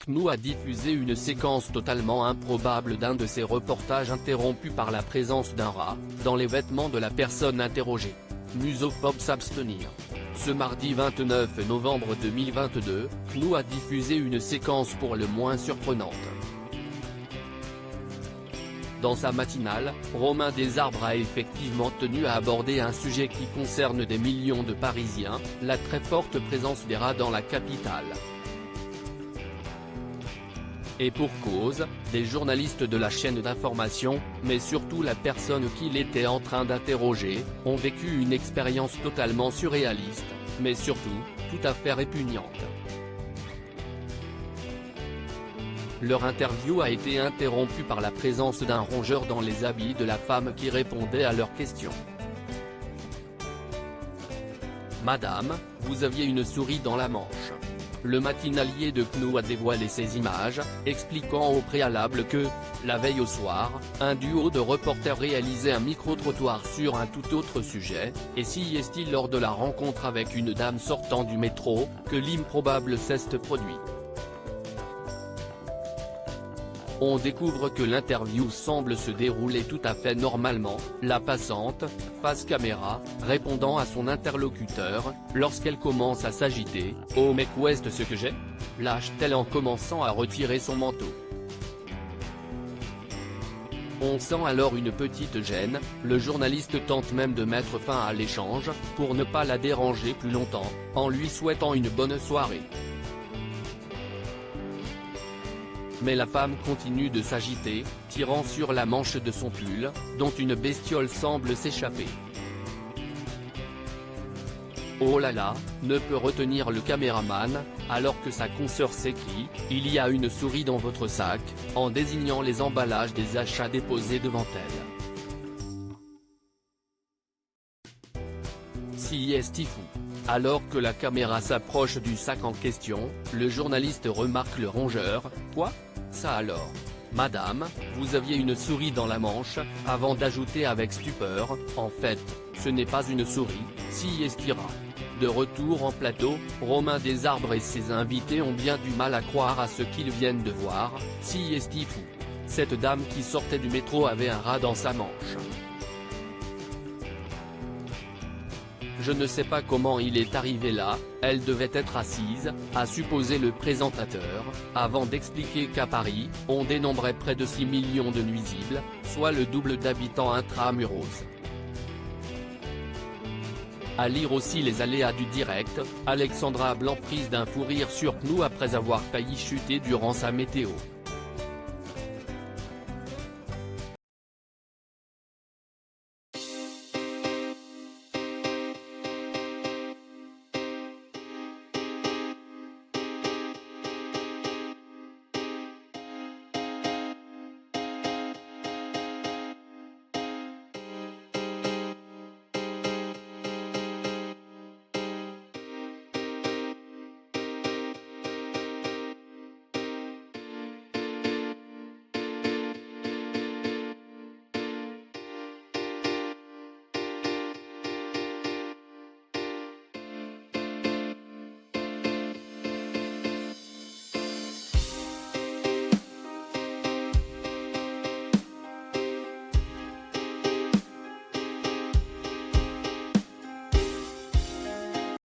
CNews a diffusé une séquence totalement improbable d'un de ses reportages interrompu par la présence d'un rat dans les vêtements de la personne interrogée. Musophobe s'abstenir. Ce mardi 29 novembre 2022, CNews a diffusé une séquence pour le moins surprenante. Dans sa matinale, Romain Desarbres a effectivement tenu à aborder un sujet qui concerne des millions de Parisiens, la très forte présence des rats dans la capitale. Et pour cause, des journalistes de la chaîne d'information, mais surtout la personne qu'il était en train d'interroger, ont vécu une expérience totalement surréaliste, mais surtout, tout à fait répugnante. Leur interview a été interrompue par la présence d'un rongeur dans les habits de la femme qui répondait à leurs questions. Madame, vous aviez une souris dans la manche. Le matinalier de CNews a dévoilé ces images, expliquant au préalable que, la veille au soir, un duo de reporters réalisait un micro-trottoir sur un tout autre sujet, et s'y est-il lors de la rencontre avec une dame sortant du métro, que l'improbable s'est produit. On découvre que l'interview semble se dérouler tout à fait normalement, la passante, face caméra, répondant à son interlocuteur, lorsqu'elle commence à s'agiter. « Oh mec, où est ce que j'ai ?» lâche-t-elle en commençant à retirer son manteau. On sent alors une petite gêne, le journaliste tente même de mettre fin à l'échange, pour ne pas la déranger plus longtemps, en lui souhaitant une bonne soirée. Mais la femme continue de s'agiter, tirant sur la manche de son pull, dont une bestiole semble s'échapper. Oh là là, ne peut retenir le caméraman, alors que sa consoeur s'écrie « Il y a une souris dans votre sac », en désignant les emballages des achats déposés devant elle. Si est fou. Alors que la caméra s'approche du sac en question, le journaliste remarque le rongeur. « Quoi ? Ça alors ? Madame, vous aviez une souris dans la manche », avant d'ajouter avec stupeur « En fait, ce n'est pas une souris, si estira ». De retour en plateau, Romain Desarbres et ses invités ont bien du mal à croire à ce qu'ils viennent de voir. Si est fou. Cette dame qui sortait du métro avait un rat dans sa manche. Je ne sais pas comment il est arrivé là, elle devait être assise, a supposé le présentateur, avant d'expliquer qu'à Paris, on dénombrait près de 6 millions de nuisibles, soit le double d'habitants intramuros. À lire aussi les aléas du direct, Alexandra Blanc prise d'un fou rire sur CNews après avoir failli chuter durant sa météo.